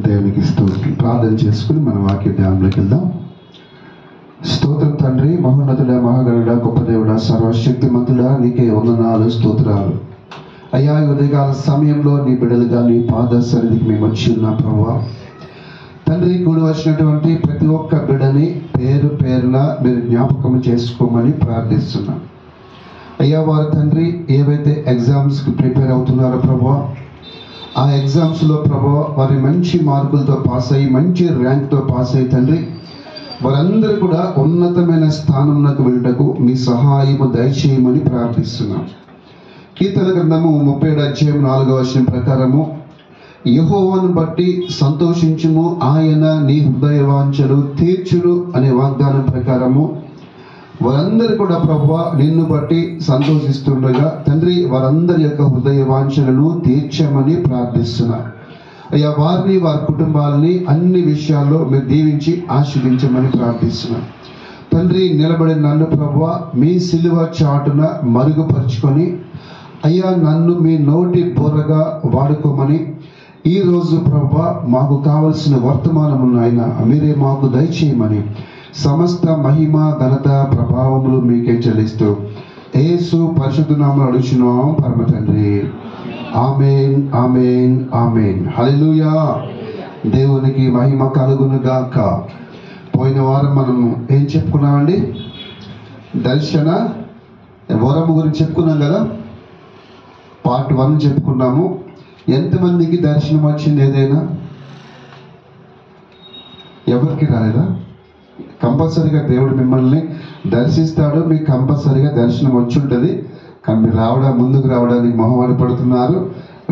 దేవునికి స్తోత్రం. ప్రార్థన చేసుకుని మన వాక్య ధ్యానంలోకి వెళ్దాం. స్తోత్రం తండ్రి, మహోన్నతుడ, మహాగణుడ, గొప్ప దేవుడ, సర్వశక్తిమంతుడా, నీకే వందనాలు, స్తోత్రాలు. అయ్యా, ఉదయకాల సమయంలో నీ బిడ్డలుగా నీ పాద సన్నిధికి మేము వచ్చి ఉన్నాం ప్రభువా. తండ్రి, కూడి వచ్చినటువంటి ప్రతి ఒక్క బిడ్డని పేరు పేరున మీరు జ్ఞాపకం చేసుకోమని ప్రార్థిస్తున్నాం. అయ్యా, వారు తండ్రి ఏవైతే ఎగ్జామ్స్కి ప్రిపేర్ అవుతున్నారో ప్రభువా, ఆ ఎగ్జామ్స్లో ప్రభువా వారి మంచి మార్కులతో పాస్ అయ్యి మంచి ర్యాంక్తో పాస్ అయ్యి తండ్రి వారందరూ కూడా ఉన్నతమైన స్థానంలోకి వెళ్ళటకు మీ సహాయము దయచేయమని ప్రార్థిస్తున్నాం. కీర్తన గ్రంథము 37:4 ప్రకారము, యెహోవాను బట్టి సంతోషించుము, ఆయన నీ హృదయ వాంఛలు తీర్చును అనే వాగ్దానం ప్రకారము వారందరూ కూడా ప్రభువా నిన్ను బట్టి సంతోషిస్తుండగా తండ్రి వారందరి యొక్క హృదయ వాంఛలను తీర్చమని ప్రార్థిస్తున్నారు. అయ్యా, వారిని వారి కుటుంబాలని అన్ని విషయాల్లో మీరు దీవించి ఆశీర్వదించమని ప్రార్థిస్తున్నాం. తండ్రి, నిలబడిన నన్ను ప్రభువా మీ సిలువ చాటున మరుగుపరుచుకొని అయ్యా నన్ను మీ నోటి బొర్రగా వాడుకోమని ఈరోజు ప్రభువా మాకు కావలసిన వర్తమానమును ఆయన మీరే మాకు దయచేయమని సమస్త మహిమ ఘనత ప్రభావములు మీకే చెల్లిస్తూ యేసు పరిశుద్ధ నామములో అడుగుచున్నాం పరమ తండ్రి. ఆమేన్, ఆమేన్, ఆమేన్. హల్లెలూయా. దేవునికి మహిమ కలుగును గాక. పోయిన వారం మనం ఏం చెప్పుకున్నామండి? దర్శన వరము గురించి చెప్పుకున్నాం కదా. పార్ట్ 1 చెప్పుకున్నాము. ఎంతమందికి దర్శనం వచ్చింది? ఏదైనా ఎవరికి రాలేదా? కంపల్సరీగా దేవుడు మిమ్మల్ని దర్శిస్తాడు. మీకు కంపల్సరీగా దర్శనం వచ్చి ఉంటుంది. కానీ మీరు ముందుకు రావడానికి మొహమాట పడుతున్నారు.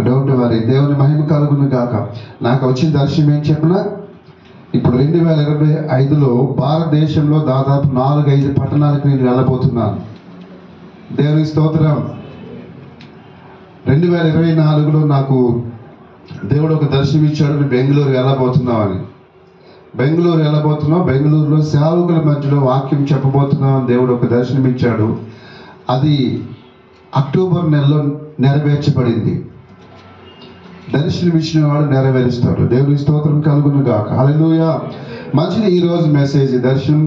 డౌట్ వారి దేవుని మహిమ కలుగును గాక. నాకు వచ్చిన దర్శనం ఏం చెప్పినా, ఇప్పుడు 2025లో భారతదేశంలో దాదాపు 4-5 పట్టణాలకు నేను వెళ్ళబోతున్నాను. దేవుని స్తోత్రం. 2024లో నాకు దేవుడు ఒక దర్శనం ఇచ్చాడు. నేను బెంగళూరు వెళ్ళబోతున్నావు అని. బెంగళూరు వెళ్ళబోతున్నావు, బెంగళూరులో సేవకుల మధ్యలో వాక్యం చెప్పబోతున్నావు అని దేవుడు ఒక దర్శనం ఇచ్చాడు. అది అక్టోబర్ నెలలో నెరవేర్చబడింది. దర్శనం ఇచ్చిన వాడు నెరవేరుస్తాడు. దేవుని స్తోత్రం కలుగును గాక. హల్లెలూయా. మంచిది. ఈరోజు మెసేజ్ దర్శనం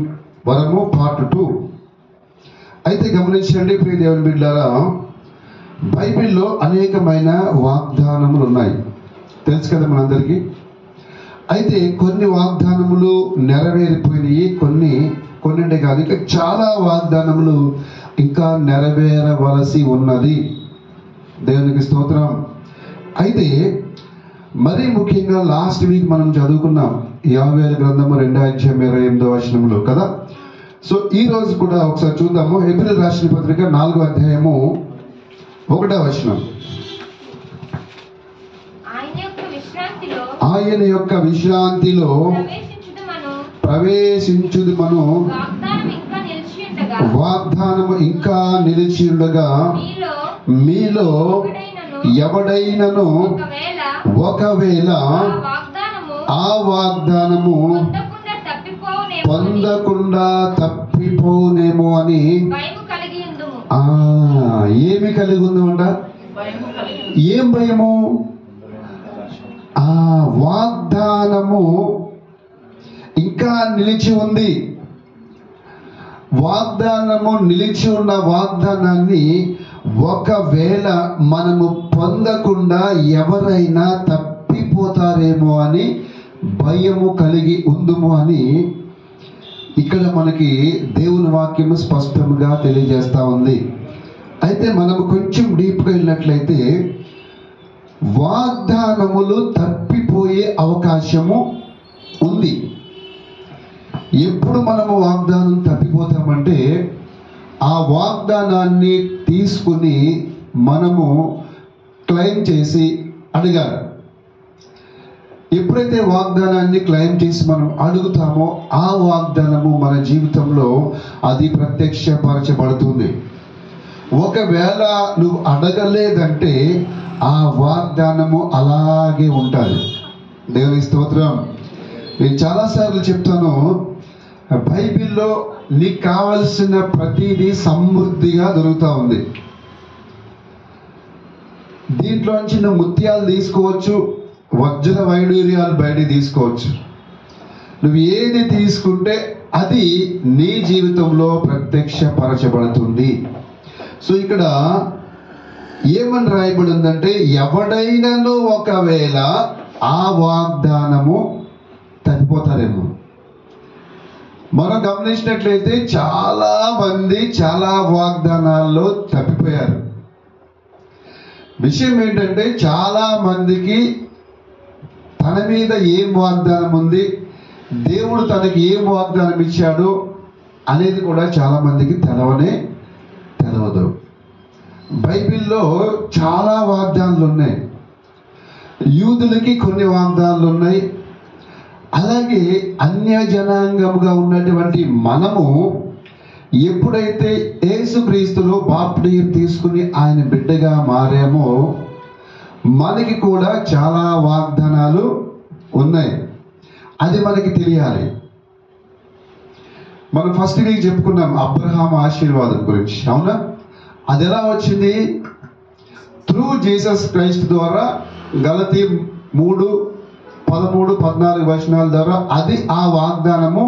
వరము పార్ట్ 2. అయితే గమనించండి ప్రియ దేవుని బిడ్డలారా, బైబిల్లో అనేకమైన వాగ్దానములు ఉన్నాయి, తెలుసు కదా మనందరికీ. అయితే కొన్ని వాగ్దానములు నెరవేరిపోయినాయి, కొన్నింటి కాదు, ఇంకా చాలా వాగ్దానములు ఇంకా నెరవేరవలసి ఉన్నది. దేవునికి స్తోత్రం. అయితే మరీ ముఖ్యంగా లాస్ట్ వీక్ మనం చదువుకున్నాం యోవేలు గ్రంథము 2:28 కదా. సో ఈ రోజు కూడా ఒకసారి చూద్దాము. హెబ్రీ రాసిన పత్రిక 4:1 ఆయన యొక్క విశ్రాంతిలో ప్రవేశించుదుమను, వాగ్దానము ఇంకా నిలిచి ఉండగా మీలో ఎవడైనను ఒకవేళ ఆ వాగ్దానము పొందకుండా తప్పిపోనేమో అని ఏమి కలిగి ఉందమంట? ఏం భయము? ఆ వాగ్దానము ఇంకా నిలిచి ఉంది. వాగ్దానము నిలిచి ఉన్న వాగ్దానాన్ని ఒకవేళ మనము పొందకుండా ఎవరైనా తప్పిపోతారేమో అని భయము కలిగి ఉందుము అని ఇక్కడ మనకి దేవుని వాక్యము స్పష్టంగా తెలియజేస్తా ఉంది. అయితే మనము కొంచెం డీప్గా వెళ్ళినట్లయితే వాగ్దానములు తప్పిపోయే అవకాశము ఉంది. ఎప్పుడు మనము వాగ్దానం తప్పిపోతామంటే ఆ వాగ్దానాన్ని తీసుకుని మనము క్లెయిమ్ చేసి అడగాలి. ఎప్పుడైతే వాగ్దానాన్ని క్లెయిమ్ చేసి మనం అడుగుతామో ఆ వాగ్దానము మన జీవితంలో అది ప్రత్యక్షపరచబడుతుంది. ఒకవేళ నువ్వు అడగలేదంటే ఆ వాగ్దానము అలాగే ఉంటుంది. దేవుని స్తోత్రం. నేను చాలాసార్లు చెప్తాను, బైబిల్లో నీకు కావలసిన ప్రతిదీ సమృద్ధిగా దొరుకుతూ ఉంది. దీంట్లోంచి నువ్వు ముత్యాలు తీసుకోవచ్చు, వజ్ర వైడూర్యాలు బయటికి తీసుకోవచ్చు. నువ్వు ఏది తీసుకుంటే అది నీ జీవితంలో ప్రత్యక్షపరచబడుతుంది. సో ఇక్కడ ఏమని రాయబడి ఉందంటే, ఎవడైనాను ఒకవేళ ఆ వాగ్దానము తప్పిపోతారేమో. మనం గమనించినట్లయితే చాలా మంది చాలా వాగ్దానాల్లో తప్పిపోయారు. విషయం ఏంటంటే, చాలా మందికి తన మీద ఏం వాగ్దానం ఉంది, దేవుడు తనకి ఏం వాగ్దానం ఇచ్చాడు అనేది కూడా చాలా మందికి తెలవదు. బైబిల్లో చాలా వాగ్దానాలు ఉన్నాయి. యూదులకి కొన్ని వాగ్దానాలు ఉన్నాయి. అలాగే అన్య జనాంగముగా ఉన్నటువంటి మనము ఎప్పుడైతే యేసుక్రీస్తులో బాప్టిజం తీసుకుని ఆయన బిడ్డగా మారామో మనకి కూడా చాలా వాగ్దానాలు ఉన్నాయి. అది మనకి తెలియాలి. మనం ఫస్ట్ వీక్ చెప్పుకున్నాం అబ్రహాం ఆశీర్వాదం గురించి, అవునా? అది ఎలా వచ్చింది? త్రూ జీసస్ క్రైస్ట్ ద్వారా. గలతీ 3:13-14 వచనాల ద్వారా అది ఆ వాగ్దానము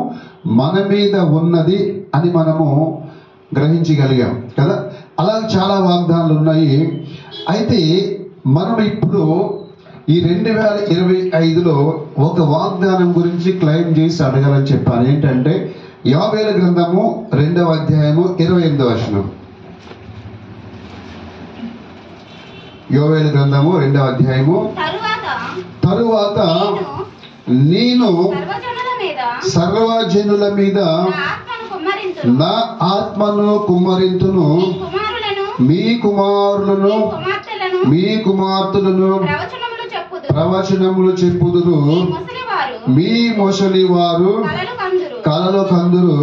మన మీద ఉన్నది అని మనము గ్రహించగలిగాం కదా. అలా చాలా వాగ్దానాలు ఉన్నాయి. అయితే మనం ఇప్పుడు ఈ 2025లో ఒక వాగ్దానం గురించి క్లెయిమ్ చేసి అడగాలని చెప్పాను. ఏంటంటే యోవేలు గ్రంథము 2వ అధ్యాయము 28వ వచనం. యోవేలు గ్రంథము 2వ అధ్యాయము తరువాత నేను సర్వజనుల మీద నా ఆత్మను కుమ్మరింతును, మీ కుమారులను మీ కుమార్తెలను ప్రవచనములు చెప్పుదురు, మీ ముసలి వారు కలలు కందురు,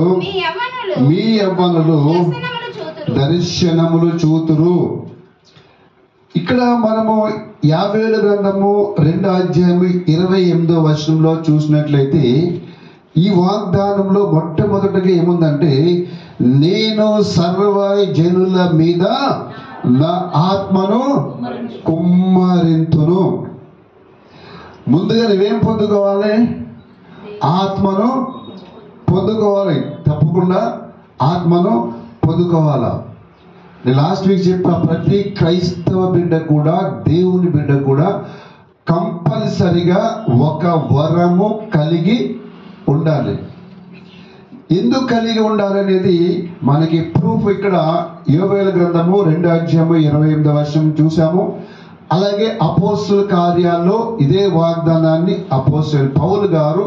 మీ యవ్వనులు దర్శనములు చూతురు. ఇక్కడ మనము యోవేలు గ్రంథము 2వ అధ్యాయము 28వ వచనంలో చూసినట్లయితే ఈ వాగ్దానంలో మొట్టమొదటిగా ఏముందంటే, నేను సర్వ జనుల మీద నా ఆత్మను కుమ్మరింతును. ముందుగా నువ్వేం పొందుకోవాలి? ఆత్మను పొందుకోవాలి. తప్పకుండా ఆత్మను పొందుకోవాలా. నేను లాస్ట్ వీక్ చెప్పా, ప్రతి క్రైస్తవ బిడ్డ కూడా, దేవుని బిడ్డ కూడా కంపల్సరిగా ఒక వరము కలిగి ఉండాలి. ఎందుకు కలిగి ఉండాలనేది మనకి ప్రూఫ్ ఇక్కడ యోవేలు గ్రంథము 2వ అధ్యాయము 28వ వచనం చూసాము. అలాగే అపోస్తలుల కార్యాల్లో ఇదే వాగ్దానాన్ని అపోస్తలుడు పౌలు గారు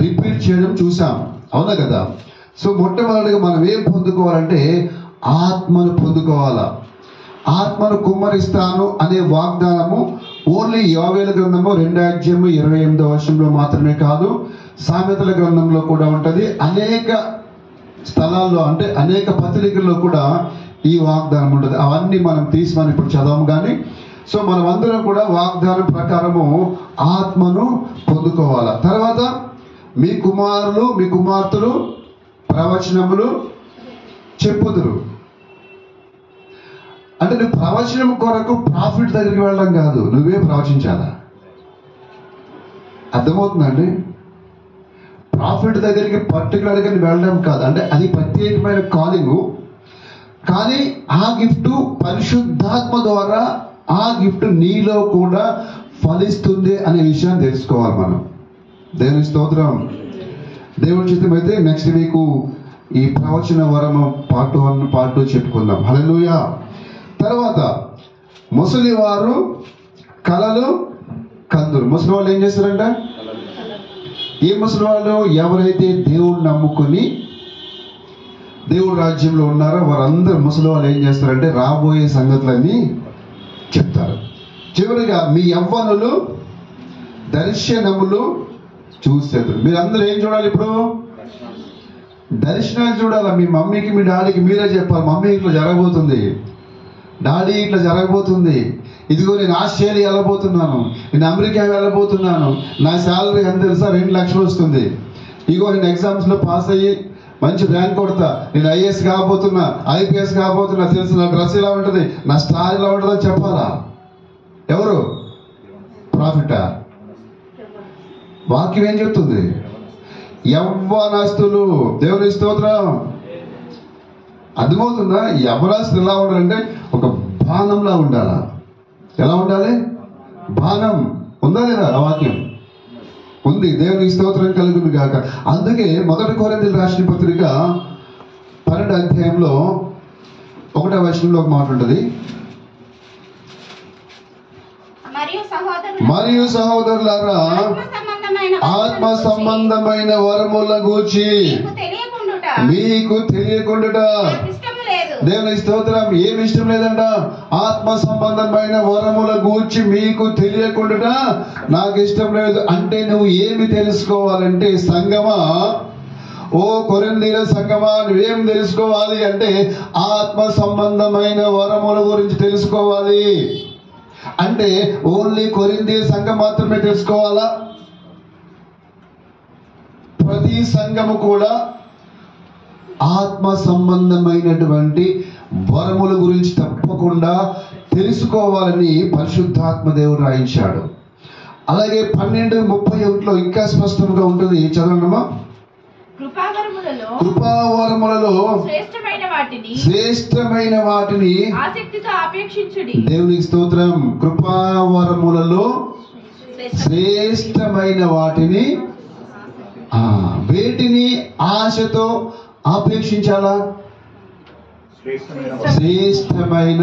రిపీట్ చేయడం చూసాం, అవునా కదా. సో మొట్టమొదటిగా మనం ఏం పొందుకోవాలంటే ఆత్మను పొందుకోవాలా. ఆత్మను కుమ్మరిస్తాను అనే వాగ్దానము ఓన్లీ యోవేలు గ్రంథము 2వ అధ్యాయము 28వ వచనంలో మాత్రమే కాదు, సామెతల గ్రంథంలో కూడా ఉంటుంది. అనేక స్థలాల్లో అంటే అనేక పత్రికల్లో కూడా ఈ వాగ్దానం ఉంటుంది. అవన్నీ మనం తీసి మనం ఇప్పుడు చదవము కానీ. సో మనం అందరం కూడా వాగ్దానం ప్రకారము ఆత్మను పొందుకోవాలా. తర్వాత మీ కుమారులు మీ కుమార్తెలు ప్రవచనములు చెప్పుదురు. అంటే నువ్వు ప్రవచనం కొరకు ప్రాఫిట్ దగ్గరికి వెళ్ళడం కాదు, నువ్వే ప్రవచించాలా. అర్థమవుతుందండి? ప్రాఫిట్ దగ్గరికి పర్టికులర్గా వెళ్ళడం కాదు, అంటే అది ప్రత్యేకమైన కాలింగు. కానీ ఆ గిఫ్ట్ పరిశుద్ధాత్మ ద్వారా ఆ గిఫ్ట్ నీలో కూడా ఫలిస్తుంది అనే విషయాన్ని తెలుసుకోవాలి మనం. దేవుని స్తోత్రం. దేవుని చిత్తం అయితే నెక్స్ట్ వీక్ ఈ ప్రవచన వరము పార్ట్ 1 పార్ట్ 2 చెప్పుకుందాం. హల్లెలూయా. తర్వాత ముసలి వారు కలలు కందురు. ముసలి వాళ్ళు ఏం చేస్తారంట? ఈ ముసలి వాళ్ళు ఎవరైతే దేవుడిని నమ్ముకుని దేవుడి రాజ్యంలో ఉన్నారో వారందరూ ముసలి వాళ్ళు ఏం చేస్తారంటే రాబోయే సంగతులన్నీ చెప్తారు. చివరిగా మీ యవ్వనులు దర్శనములు చూస్తారు. మీరందరూ ఏం చూడాలి? ఇప్పుడు దర్శనాలు చూడాలా. మీ మమ్మీకి మీ డాడీకి మీరే చెప్పాలి, మమ్మీ ఇట్లా జరగబోతుంది, డాడీ ఇట్లా జరగబోతుంది, ఇదిగో నేను ఆస్ట్రేలియా వెళ్ళబోతున్నాను, నేను అమెరికా వెళ్ళబోతున్నాను, నా శాలరీ ఎంత తెలుసా 2 లక్షలు వస్తుంది, ఇగో నేను ఎగ్జామ్స్లో పాస్ అయ్యి మంచి ర్యాంక్ కొడతా, నేను ఐఏఎస్ కాబోతున్నా, ఐపీఎస్ కాబోతున్నా, తెలుసు నా డ్రెస్ ఇలా ఉంటుంది, నా స్టార్ ఇలా ఉంటుంది అని చెప్పాలా? ఎవరు? ప్రాఫిటా? వాక్యం ఏం చెప్తుంది? యవ్వనస్తులు. దేవుని స్తోత్రం. అర్థమవుతుందా? యవ్వనస్తులు ఎలా ఉండాలంటే ఒక బాణంలా ఉండాలా. ఎలా ఉండాలి? బాణం. ఉందా లేదా? ఆ వాక్యం ఉంది. దేవుని స్తోత్రం కలుగును గాక. అందుకే 1 కొరింథీయులకు రాసిన పత్రిక 12వ అధ్యాయంలో 1వ వచనంలో ఒక మాట ఉంటుంది. మరియు సహోదరులారా, ఆత్మ సంబంధమైన వరముల గూర్చి మీకు తెలియకుండా. దేవుని స్తోత్రం. ఏమి ఇష్టం లేదంట? ఆత్మ సంబంధమైన వరముల గూర్చి మీకు తెలియకుండా నాకు ఇష్టం లేదు. అంటే నువ్వు ఏమి తెలుసుకోవాలంటే సంగమా, ఓ కొరింథీయుల సంగమా, నువ్వేం తెలుసుకోవాలి అంటే ఆత్మ సంబంధమైన వరముల గురించి తెలుసుకోవాలి. అంటే ఓన్లీ కొరింథీ సంఘం మాత్రమే తెలుసుకోవాలా? ప్రతి సంఘము కూడా ఆత్మ సంబంధమైనటువంటి వరముల గురించి తప్పకుండా తెలుసుకోవాలని పరిశుద్ధాత్మ దేవుడు రాయించాడు. అలాగే 12:31 ఇంకా స్పష్టంగా ఉంటుంది. చదవనమ్మా. కృపావరములలో శ్రేష్టమైన వాటిని ఆసక్తితో అపేక్షించుడి. దేవునికి స్తోత్రం. కృపావరములలో శ్రేష్టమైన వాటిని వేటిని ఆశతో ఆపేక్షించాలా? శ్రేష్టమైన.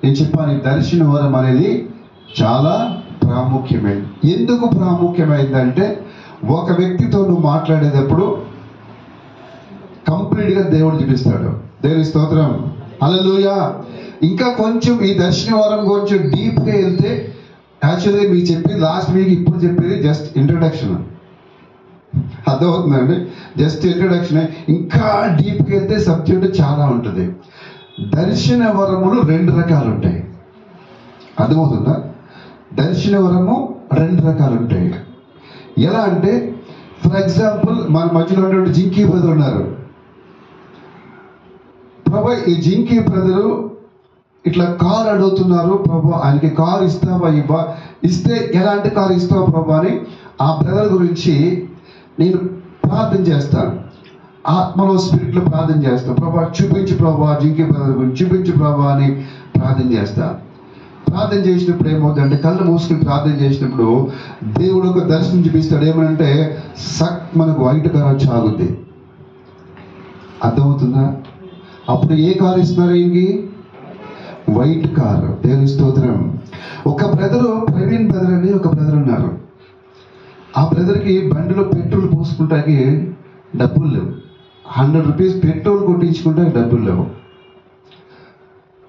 నేను చెప్పాను, దర్శన వరం అనేది చాలా ప్రాముఖ్యమైనది. ఎందుకు ప్రాముఖ్యమైందంటే ఒక వ్యక్తితో నువ్వు మాట్లాడేటప్పుడు కంప్లీట్గా దేవుడు చూపిస్తాడు. దేవుని స్తోత్రం. హల్లెలూయా. ఇంకా కొంచెం ఈ దర్శన వరం కొంచెం డీప్గా వెళ్తే, యాక్చువల్గా మీకు చెప్పి లాస్ట్ వీక్ ఇప్పుడు చెప్పేది జస్ట్ ఇంట్రొడక్షన్. అర్థమవుతుందండి? Just introduction. ఇంకా డీప్గా వెళ్తే సబ్జెక్ట్ చాలా ఉంటుంది. దర్శన వరములు 2 రకాలు ఉంటాయి. అర్థమవుతుందా? దర్శన వరము 2 రకాలు ఉంటాయి. ఎలా అంటే, ఫర్ ఎగ్జాంపుల్ మన మధ్యలో ఉన్నటువంటి జింకీ బ్రదర్ ఉన్నారు. ప్రభా, ఈ జింకీ బ్రదరు ఇట్లా కార్ అడుగుతున్నారు. ప్రభా, ఆయనకి కారు ఇస్తావా? ఇస్తే ఎలాంటి కారు ఇస్తావా ప్రభా అని ఆ బ్రదర్ గురించి నేను ప్రార్థన చేస్తాను. ఆత్మలో, స్పిరిట్లో ప్రార్థన చేస్తాను. ప్రభా చూపించు ప్రభా, జింకీ బ్రదర్ గురించి చూపించు ప్రభా అని ప్రార్థన చేస్తాను. ప్రార్థన చేసినప్పుడు ఏమవుతుందంటే, కళ్ళు మూసుకుని ప్రార్థన చేసినప్పుడు దేవుడు ఒక దర్శనం చూపిస్తాడు. ఏమనంటే మనకు వైట్ కార్ వచ్చి ఆగుద్ది. అర్థమవుతుందా? అప్పుడు ఏ కారు ఇస్తున్నారు? ఏంటి? White car. దేవుని స్తోత్రం. ఒక బ్రదరు, ప్రవీణ్ బ్రదర్ అని ఒక బ్రదర్ ఉన్నారు. ఆ బ్రదర్కి బండిలో పెట్రోల్ పోసుకుంటానికి డబ్బులు లేవు. 100 రూపీస్ పెట్రోల్ కొట్టించుకుంటే డబ్బులు లేవు.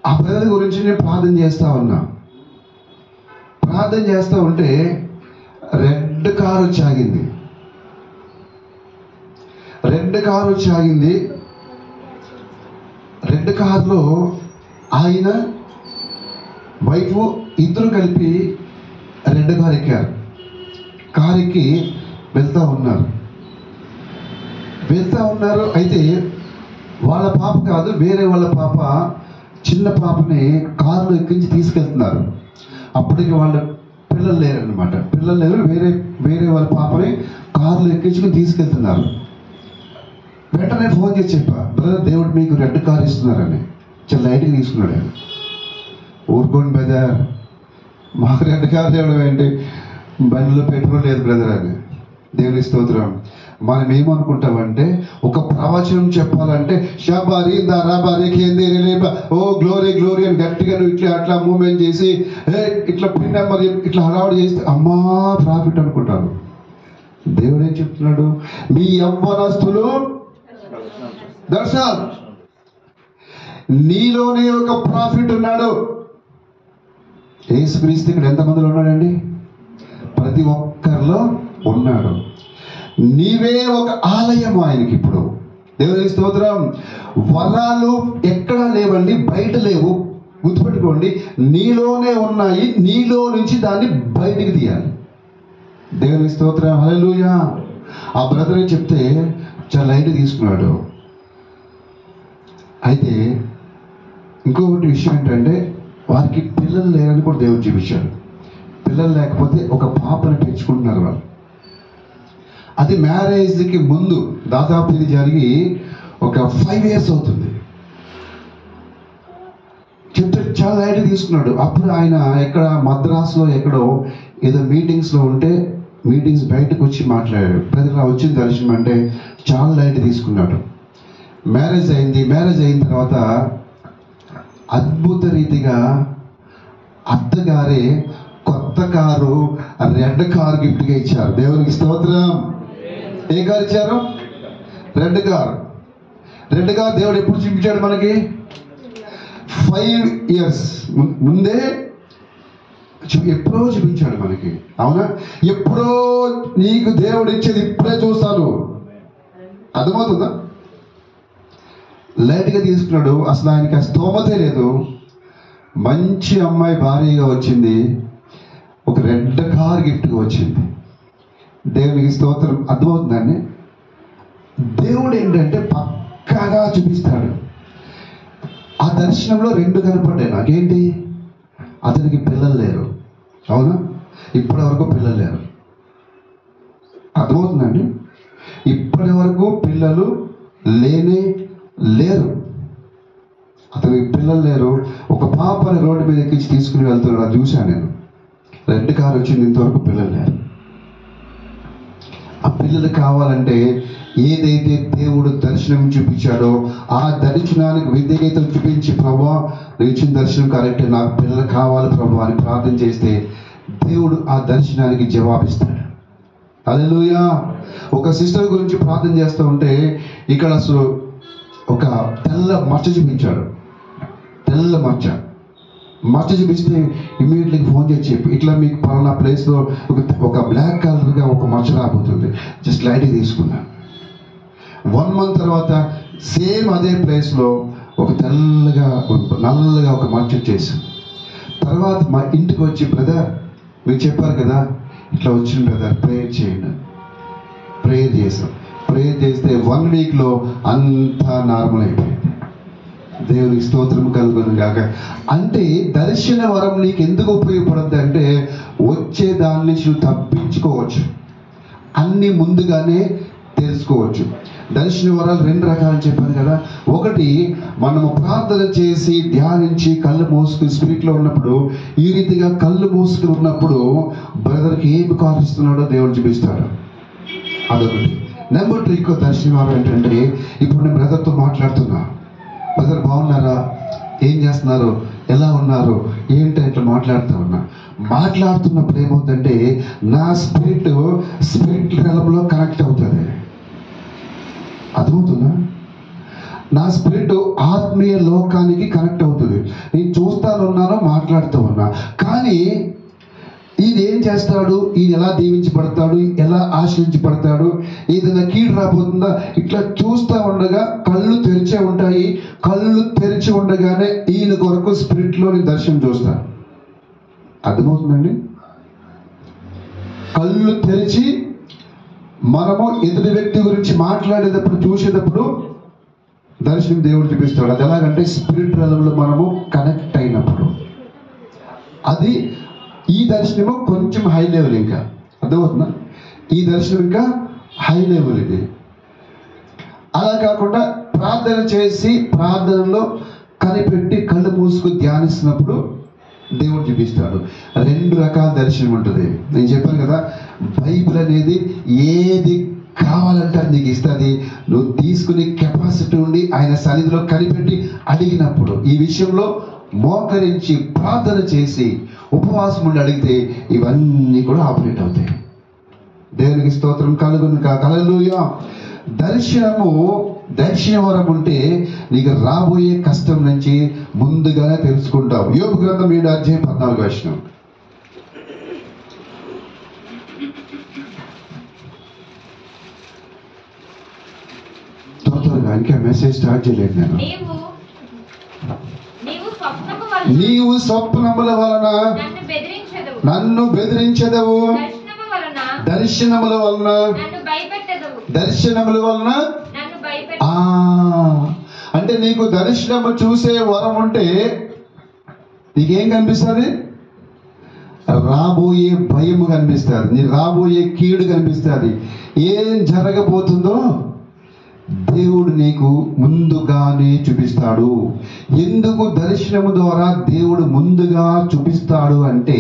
ఆ బ్రదర్ గురించి నేను ప్రార్థన చేస్తా ఉన్నా. ప్రార్థన చేస్తూ ఉంటే రెడ్ కార్ వచ్చి ఆగింది. రెడ్ కార్ వచ్చి ఆగింది. రెడ్ కార్లో ఆయన, వైఫ్ ఇద్దరు కలిపి రెడ్ కార్ ఎక్కారు. కార్ ఎక్కి వెళ్తూ ఉన్నారు. అయితే వాళ్ళ పాప కాదు, వేరే వాళ్ళ పాప, చిన్న పాపని కారులో ఎక్కించి తీసుకెళ్తున్నారు. అప్పటికి వాళ్ళ పిల్లలు లేరనమాట. పిల్లలు లేరు, వేరే వాళ్ళ పాపని కారులో ఎక్కించుకుని తీసుకెళ్తున్నారు. వెంటనే ఫోన్ చేసి చెప్పా, బ్రదర్ దేవుడు మీకు రెడ్ కార్ ఇస్తున్నారని. చాలా లైట్గా తీసుకున్నాడు ఆయన. ఊరుకోండి బ్రదర్, మాకు రెడ్ కార్ తేవడం ఏంటి, బండిలో పెట్రోల్ లేదు బ్రదర్ అని. దేవుని స్తోత్రం. మనం ఏమనుకుంటామంటే, ఒక ప్రవచనం చెప్పాలంటే షబారి దారాబారి కేంద్రీ ఓ గ్లోరీ గ్లోరీ అని గట్టిగా నువ్వు ఇట్లా అట్లా మూమెంట్ చేసి ఇట్లా పిన్ నెంబర్ ఇట్లా హడావుడి చేస్తే అమ్మా ప్రాఫిట్ అనుకుంటారు. దేవుడు ఏం చెప్తున్నాడు? మీ యవ్వనస్తులు దర్శనం, నీలోనే ఒక ప్రాఫిట్ ఉన్నాడు. యేసుక్రీస్తు ఇక్కడ ఎంతమందిలో ఉన్నాడండి? ప్రతి ఒక్కరిలో ఉన్నాడు. నీవే ఒక ఆలయం ఆయనకి. ఇప్పుడు దేవుని స్తోత్రం. వరాలు ఎక్కడా లేవండి, బయట లేవు. గుర్తుపెట్టుకోండి, నీలోనే ఉన్నాయి. నీలో నుంచి దాన్ని బయటికి తీయాలి. దేవుని స్తోత్రం. హల్లెలూయా. ఆ బ్రదర్ చెప్తే చాలా లైట్ తీసుకున్నాడు. అయితే ఇంకొకటి విషయం ఏంటంటే, వారికి పిల్లలు లేరని కూడా దేవుడు చూపించాడు. పిల్లలు లేకపోతే ఒక పాపను పెంచుకుంటున్నారు వాళ్ళు. అది మ్యారేజ్కి ముందు దాదాపు ఇది జరిగి ఒక 5 years అవుతుంది. చెప్తే చాలా లైట్ తీసుకున్నాడు. అప్పుడు ఆయన ఎక్కడ మద్రాసులో ఎక్కడో ఏదో మీటింగ్స్లో ఉంటే మీటింగ్స్ బయటకు వచ్చి మాట్లాడాడు. ప్రజలు వచ్చిన దర్శనం అంటే చాలా లైట్ తీసుకున్నాడు. మ్యారేజ్ అయింది. మ్యారేజ్ అయిన తర్వాత అద్భుత రీతిగా అత్తగారే కొత్త కారు, రెడ్ కారు గిఫ్ట్గా ఇచ్చారు. దేవునికి స్తోత్రం. ఏ కారు ఇచ్చారు? Red car. రెడ్ కారు దేవుడు ఎప్పుడు చూపించాడు మనకి? 5 years ముందే ఎప్పుడో చూపించాడు మనకి. అవునా? ఎప్పుడో నీకు దేవుడు ఇచ్చేది ఇప్పుడే చూస్తాను. అర్థమవుతుందా? లైట్గా తీసుకున్నాడు. అసలు ఆయనకి ఆ స్తోమతే లేదు. మంచి అమ్మాయి భార్యగా వచ్చింది. ఒక రెడ్ కార్ గిఫ్ట్గా వచ్చింది. దేవునికి స్తోత్రం. అర్థమవుతుందండి? దేవుడు ఏంటంటే పక్కాగా చూపిస్తాడు. ఆ దర్శనంలో 2 కనపడ్డాయి నాకేంటి? అతనికి పిల్లలు లేరు. అవునా? ఇప్పటి వరకు పిల్లలు లేరు. అర్థమవుతుందండి? ఇప్పటి వరకు పిల్లలు లేరు. అతనికి పిల్లలు లేరు. ఒక పాపని రోడ్డు మీద ఎక్కించి తీసుకుని వెళ్తున్నాడు. అది చూశాను నేను. రెడ్ కార్ వచ్చింది. ఇంతవరకు పిల్లలు లేరు. ఆ పిల్లలు కావాలంటే ఏదైతే దేవుడు దర్శనం చూపించాడో ఆ దర్శనానికి విధేయత చూపించి, ప్రభువా నువ్వు ఇచ్చిన దర్శనం కరెక్ట్, నాకు పిల్లలు కావాలి ప్రభువా అని ప్రార్థన చేస్తే దేవుడు ఆ దర్శనానికి జవాబిస్తాడు. హల్లెలూయా. ఒక సిస్టర్ గురించి ప్రార్థన చేస్తూ ఉంటే ఇక్కడ అసలు ఒక తెల్ల మచ్చ చూపించాడు. తెల్ల మచ్చ చూపిస్తే ఇమీడియట్లీ ఫోన్ చేసి చెప్పి, ఇట్లా మీకు పలానా ప్లేస్లో ఒక బ్లాక్ కలర్గా ఒక మచ్చ రాబోతుంది, జస్ట్ లైట్గా తీసుకున్నాను. 1 month తర్వాత సేమ్ అదే ప్లేస్లో ఒక నల్లగా ఒక మచ్చ వచ్చేసి, తర్వాత మా ఇంటికి వచ్చి, బ్రదర్ మీరు చెప్పారు కదా ఇట్లా వచ్చింది బ్రదర్, ప్రేయర్ చేయండి. ప్రేయర్ చేసాం. ప్రేయర్ చేస్తే 1 weekలో అంతా నార్మల్ అయిపోయింది. దేవునికి స్తోత్రం కలుగును గాక. అంటే దర్శన వరం నీకు ఎందుకు ఉపయోగపడుతుంది అంటే వచ్చే దాని నుంచి నువ్వు తప్పించుకోవచ్చు, అన్ని ముందుగానే తెలుసుకోవచ్చు. దర్శన వరాలు 2 రకాలు చెప్పాను కదా. ఒకటి, మనము ప్రార్థన చేసి ధ్యానించి కళ్ళు మూసుకుని స్పిరిట్లో ఉన్నప్పుడు, ఈ రీతిగా కళ్ళు మూసుకుని ఉన్నప్పుడు బ్రదర్కి ఏమి కారుస్తున్నాడో దేవుడు చూపిస్తాడు. అదొకటి. నెంబర్ 2 ఇంకో దర్శన వరం ఏంటంటే, ఇప్పుడు నేను బ్రదర్తో మాట్లాడుతున్నా, బ్రదర్ బాగున్నారా, ఏం చేస్తున్నారు, ఎలా ఉన్నారు, ఏంటి ఇట్లా మాట్లాడుతున్నప్పుడు ఏమవుతుందంటే నా స్పిరిట్ రంగంలో కనెక్ట్ అవుతుంది. అర్థమవుతుందా? నా స్పిరిట్ ఆత్మీయ లోకానికి కనెక్ట్ అవుతుంది. నేను చూస్తానున్నాను, మాట్లాడుతూ ఉన్నా. కానీ ఈయన ఏం చేస్తాడు, ఈయన ఎలా దీవించబడతాడు, ఎలా ఆశ్రయించబడతాడు, ఏదైనా కీడు రాబోతుందా, ఇట్లా చూస్తూ ఉండగా కళ్ళు తెరిచే ఉంటాయి. కళ్ళు తెరిచి ఉండగానే ఈయన కొరకు స్పిరిట్లోని దర్శనం చూస్తాను. అర్థమవుతుందండి? కళ్ళు తెరిచి మనము ఎదుటి వ్యక్తి గురించి మాట్లాడేటప్పుడు చూసేటప్పుడు దర్శనం దేవుడు చూపిస్తాడు. అది ఎలాగంటే స్పిరిట్ రంగంలో మనము కనెక్ట్ అయినప్పుడు. అది ఈ దర్శనము కొంచెం హై లెవెల్. ఇంకా అర్థమవుతుందా? ఈ దర్శనం ఇంకా హై లెవెల్ ఇది. అలా కాకుండా ప్రార్థన చేసి ప్రార్థనలో కనిపెట్టి కళ్ళు మూసుకుని ధ్యానిస్తున్నప్పుడు దేవుడు చూపిస్తాడు. 2 రకాల దర్శనం ఉంటుంది. నేను చెప్పాను కదా, బైబిల్ అనేది ఏది కావాలంటే అది నీకు ఇస్తుంది. నువ్వు తీసుకునే కెపాసిటీ ఉండి ఆయన సన్నిధిలో కనిపెట్టి అడిగినప్పుడు, ఈ విషయంలో మోకరించి ప్రార్థన చేసి ఉపవాసం ఉండి అడిగితే ఇవన్నీ కూడా ఆపరేట్ అవుతాయి. దేవునికి స్తోత్రం కలుగును కాక. హల్లెలూయా. దర్శన వరం ఉంటే నీకు రాబోయే కష్టం నుంచి ముందుగానే తెలుసుకుంటావు. యోబు గ్రంథం 7:14. త్వరగా ఇంకా మెసేజ్ స్టార్ట్ చేయలేదు నేను. నీవు స్వప్నముల వలన నన్ను బెదిరించెదవు, దర్శనముల వలన అంటే నీకు దర్శనము చూసే వరం ఉంటే నీకేం కనిపిస్తుంది? రాబోయే భయము కనిపిస్తుంది, నీ రాబోయే కీడు కనిపిస్తుంది. ఏం జరగబోతుందో దేవుడు నీకు ముందుగానే చూపిస్తాడు. ఎందుకు దర్శనము ద్వారా దేవుడు ముందుగా చూపిస్తాడు అంటే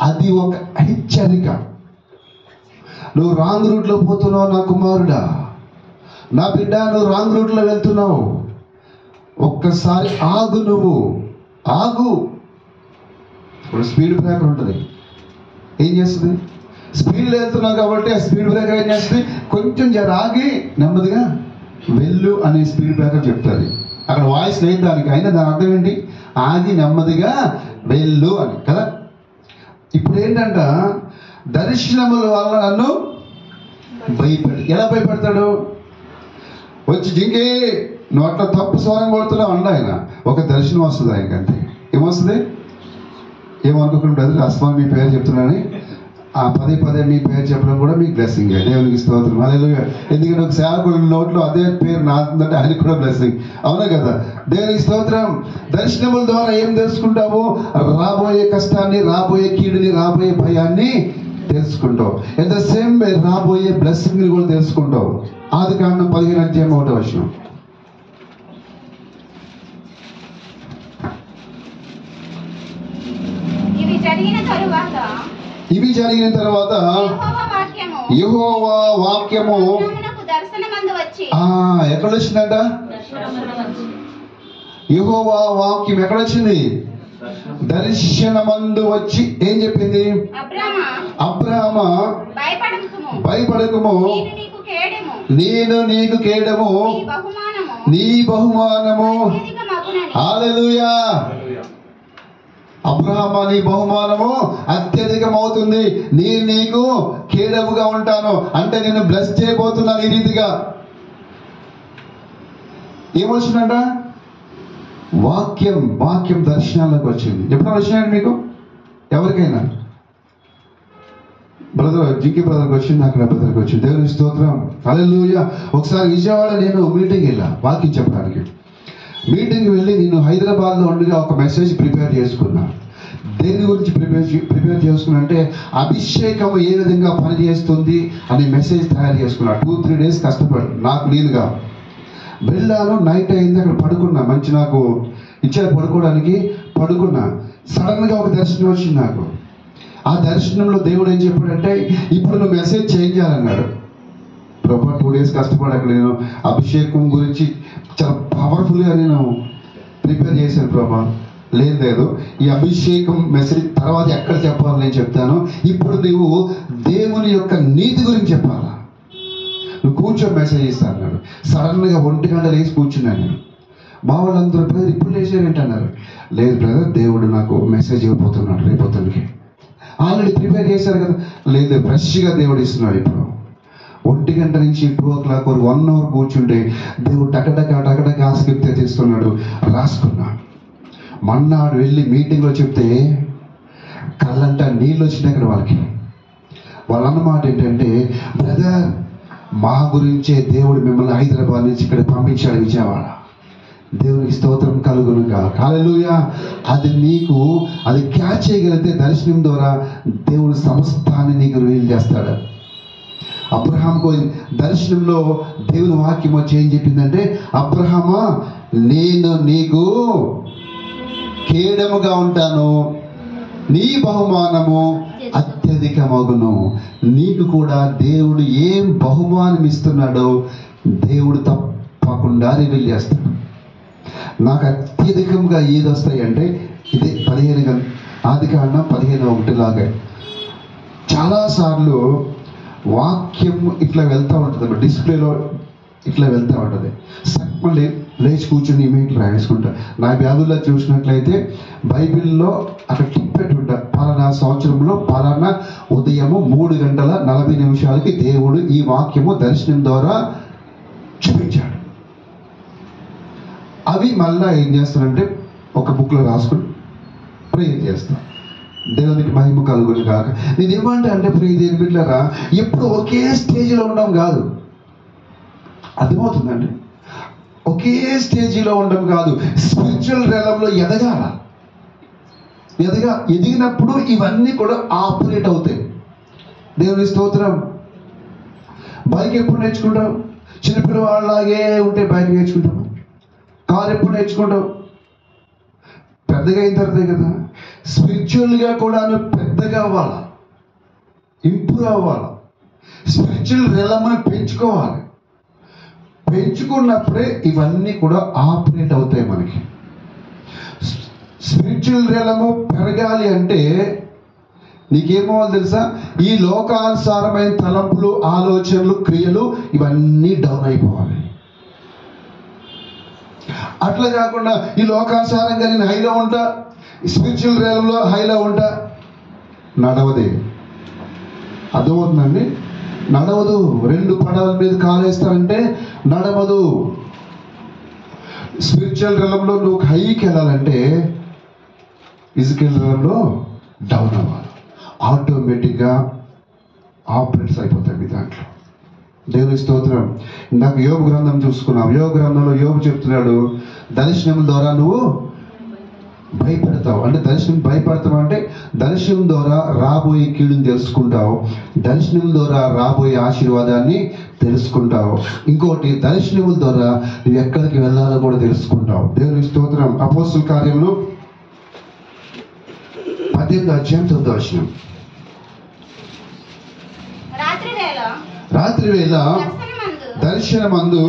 అది ఒక హెచ్చరిక. నువ్వు రాంగ్ రూట్లో పోతున్నావు నా కుమారుడా, నా బిడ్డ, నువ్వు రాంగ్ రూట్లో వెళ్తున్నావు. ఒక్కసారి ఆగు, నువ్వు ఆగు. ఇప్పుడు స్పీడ్ బ్రేకర్ ఉంటుంది, ఏం చేస్తుంది? స్పీడ్లో వెళ్తున్నావు కాబట్టి ఆ స్పీడ్ బ్రేకర్ ఏం చేస్తుంది? కొంచెం జర ఆగి నెమ్మదిగా వెళ్ళు అనే స్పీడ్ బ్రేకర్ చెప్తుంది. అక్కడ వాయిస్ లేదు దానికి, అయినా దాని అర్థం ఏంటి? ఆగి నెమ్మదిగా వెళ్ళు అని కదా. ఇప్పుడు ఏంటంట, దర్శనముల వల్ల నన్ను ఎలా భయపెడతాడు? వచ్చి జింకే నువ్వు అట్లా తప్పు స్వరం కొడుతున్నావు అండి ఆయన. ఒక దర్శనం వస్తుంది ఆయనకి, అంతే. ఏమొస్తుంది? ఏమనుకోకుండా అస్మాన్ మీ పేరు చెప్తున్నానని ఆ పదే పదే మీ పేరు చెప్పడం కూడా మీకు బ్లెస్సింగ్. దేవునికి స్తోత్రం, హల్లెలూయా. ఎందుకంటే ఒక సేవకుడి నోట్లో అదే పేరు నాటుందంటే ఆయనకు కూడా బ్లెస్సింగ్, అవునా కదా? దేవునికి స్తోత్రం. దర్శనముల ద్వారా ఏం తెలుసుకుంటావు? రాబోయే కష్టాన్ని, రాబోయే కీడుని, రాబోయే భయాన్ని తెలుసుకుంటావు. ఎట్ ద సేమ్ వే రాబోయే బ్లెస్సింగ్ కూడా తెలుసుకుంటావు. ఆదికాండం 15:1. ఇవి జరిగిన తర్వాత యెహోవా వాక్యము ఎక్కడ వచ్చిందంట? యెహోవా వాక్యం ఎక్కడ వచ్చింది? దర్శనమందు వచ్చి ఏం చెప్పింది? అబ్రామా, భయపడకుము, నేను నీకు కేడము, నీ బహుమానము. హల్లెలూయా. అబ్రహామా, నీ బహుమానము అత్యధికమవుతుంది, నేను నీకు కేడముగా ఉంటాను. అంటే నేను బ్లెస్ చేయబోతున్నాను ఈ రీతిగా. ఏమొచ్చిందంట? వాక్యం దర్శనాలకు వచ్చింది. ఎప్పుడు వచ్చినాయండి మీకు? ఎవరికైనా? బ్రదర్ జింకి బ్రదర్కి వచ్చింది, అక్కడ బ్రదర్కి వచ్చింది. దేవుని స్తోత్రం, హల్లెలూయా. ఒకసారి విజయవాడ నేను మీటింగ్ వెళ్ళా, వాక్యం చెప్పడానికి. మీటింగ్ వెళ్ళి నేను హైదరాబాద్లో ఉండగా ఒక మెసేజ్ ప్రిపేర్ చేసుకున్నా. దేని గురించి ప్రిపేర్ చేసుకున్నా అంటే అభిషేకం ఏ విధంగా పనిచేస్తుంది అనే మెసేజ్ తయారు చేసుకున్నా. 2-3 days కష్టపడి నాకు నేనుగా వెళ్ళాను. నైట్ అయింది, అక్కడ పడుకున్నా. మంచి నాకు ఇచ్చారు పడుకోవడానికి, పడుకున్నా. సడన్గా ఒక దర్శనం వచ్చింది నాకు. ఆ దర్శనంలో దేవుడు ఏం చెప్పాడంటే, ఇప్పుడు నువ్వు మెసేజ్ చేంజ్ చేయాలన్నాడు. ప్రభా 2 days కష్టపడి అక్కడ నేను అభిషేకం గురించి చాలా పవర్ఫుల్గా నేను ప్రిపేర్ చేశాను ప్రభా. లేదు, ఈ అభిషేకం మెసేజ్ తర్వాత ఎక్కడ చెప్పాలి నేను చెప్తాను. ఇప్పుడు నువ్వు దేవుని యొక్క నీతి గురించి చెప్పాలా, నువ్వు కూర్చో మెసేజ్ ఇస్తా అన్నాడు. సడన్గా 1 గంట లేచి కూర్చున్నాను నేను. మా వాళ్ళందరూ బ్రదర్ ఇప్పుడు లేచారేంటి అన్నారు. లేదు బ్రదర్, దేవుడు నాకు మెసేజ్ ఇవ్వబోతున్నాడు రేపొద్దునికి. ఆల్రెడీ ప్రిపేర్ చేశారు కదా. లేదు, ఫ్రెష్గా దేవుడు ఇస్తున్నాడు. ఇప్పుడు 1 గంట నుంచి 2 o'clock వరకు 1 hour కూర్చుంటే దేవుడు టకటక స్క్రిప్ట్ తెస్తున్నాడు. రాసుకున్నా. మన్నాడు వెళ్ళి మీటింగ్లో చెప్తే కళ్ళంట నీళ్ళు వచ్చినాయి అక్కడ వాళ్ళకి. వాళ్ళు అన్నమాట ఏంటంటే, బ్రదర్ మా గురించే దేవుడు మిమ్మల్ని హైదరాబాద్ నుంచి ఇక్కడ పంపించాడు విజయవాడ. దేవునికి స్తోత్రం కలుగునుగా. హల్లెలూయా. అది క్యాచ్ చేయగలిగితే దర్శనం ద్వారా దేవుడు సమస్తాన్ని నీకు రివీల్ చేస్తాడు. అబ్రహాంకు దర్శనంలో దేవుని వాక్యం వచ్చి ఏం చెప్పిందంటే, అబ్రహామా నేను నీకు కేడముగా ఉంటాను, నీ బహుమానము అత్యధికమగును. నీకు కూడా దేవుడు ఏం బహుమానం ఇస్తున్నాడో దేవుడు తప్పకుండా రివీల్ చేస్తాడు. నాకు అత్యధికంగా ఏది వస్తాయి అంటే ఇదే 15 ఆదికాండం 15:1 లాగా చాలాసార్లు వాక్యం ఇట్లా వెళ్తూ ఉంటుంది, డిస్ప్లేలో ఇట్లా వెళ్తూ ఉంటుంది. మళ్ళీ లేచి కూర్చొని ఇమేట్లు రాసుకుంటా. నా బ్యాగుల్లో చూసినట్లయితే బైబిల్లో అక్కడ టిక్ పెట్టుంటా, పలానా సంవత్సరంలో పలానా ఉదయము 3:40 దేవుడు ఈ వాక్యము దర్శనం ద్వారా చూపించాడు. అవి మళ్ళీ ఏం చేస్తానంటే ఒక బుక్లో రాసుకుని ప్రేయర్ చేస్తాను. దేవునికి మహిమ కలుగును కాక. నేను ఏమంటే అంటే ప్రియ దేవుని బిడ్డలారా, ఎప్పుడు ఒకే స్టేజ్లో ఉండడం కాదు. అర్థమవుతుందండి? ఒకే స్టేజీలో ఉండడం కాదు, స్పిరిచువల్ రేలంలో ఎదగాల. ఎదిగినప్పుడు ఇవన్నీ కూడా ఆపరేట్ అవుతాయి. దేవుని స్తోత్రం. బైక్ ఎప్పుడు నేర్చుకుంటావు? చిన్నపిల్లవాళ్ళలాగే ఉంటే బైక్ నేర్చుకుంటాం. కారు ఎప్పుడు నేర్చుకుంటావు? పెద్దగా అయిన తర్వాతే కదా. స్పిరిచువల్గా కూడా పెద్దగా అవ్వాలి, ఇంప్రూవ్ అవ్వాలి, స్పిరిచువల్ రెలమ్ని పెంచుకోవాలి. పెంచుకున్నప్పుడే ఇవన్నీ కూడా ఆపరేట్ అవుతాయి మనకి. స్పిరిచువల్ రెలము పెరగాలి అంటే నీకేమవ్వాలి తెలుసా? ఈ లోకానుసారమైన తలంపులు, ఆలోచనలు, క్రియలు ఇవన్నీ డౌన్ అయిపోవాలి. అట్లా కాకుండా ఈ లోకానుసారంగా నేను హైలో ఉంటా, స్పిరిచువల్ రియలంలో హైలో ఉంటా, నడవదే. అర్థమవుతుందండి? నడవదు. 2 పడవల మీద కాలేస్తారంటే నడవదు. స్పిరిచువల్ రియలంలో నువ్వు హైకి వెళ్ళాలంటే ఫిజికల్ రియలంలో డౌన్ అవ్వాలి. ఆటోమేటిక్గా ఆపరేట్స్ అయిపోతాయి మీ దాంట్లో. దేవుని స్తోత్రం. ఇందాక యోబు గ్రంథం చూసుకున్నాం. యోబు గ్రంథంలో యోబు చెప్తున్నాడు, దర్శనం ద్వారా నువ్వు భయపడతావు. అంటే దర్శనం భయపడతావు అంటే దర్శనం ద్వారా రాబోయే కీడుని తెలుసుకుంటావు, దర్శనం ద్వారా రాబోయే ఆశీర్వాదాన్ని తెలుసుకుంటావు. ఇంకోటి, దర్శనముల ద్వారా నువ్వు ఎక్కడికి వెళ్ళాలో కూడా తెలుసుకుంటావు. దేవుని స్తోత్రం. అపోస్తుల కార్యములు 18వ అధ్యాయం 9వ వచనం. రాత్రి వేళ దర్శనమందు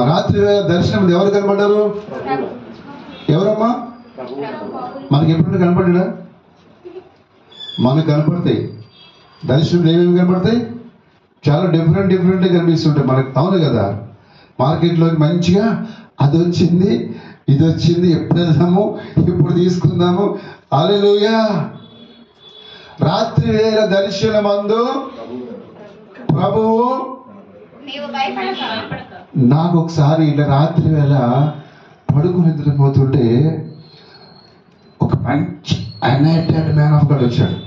రాత్రి వేళ దర్శనం ఎవరు కనబడ్డారు? ఎవరమ్మా? మనకి ఎప్పుడు కనపడ్డా? మనకు కనపడతాయి దర్శనం. ఏమేమి కనపడతాయి? చాలా డిఫరెంట్గా కనిపిస్తుంటాయి మనకు. అవును కదా? మార్కెట్లోకి మంచిగా అది వచ్చింది, ఇది వచ్చింది, ఎప్పుడు వెళ్దాము, ఎప్పుడు తీసుకుందాము. హల్లెలూయా. రాత్రి వేళ దర్శనమందు ప్రభువు. నాకు ఒకసారి ఇలా రాత్రి వేళ పడుకుని నిద్రపోతుంటే ఒక మంచి అనైటెడ్ మ్యాన్ ఆఫ్ గాడ్ వచ్చాడు.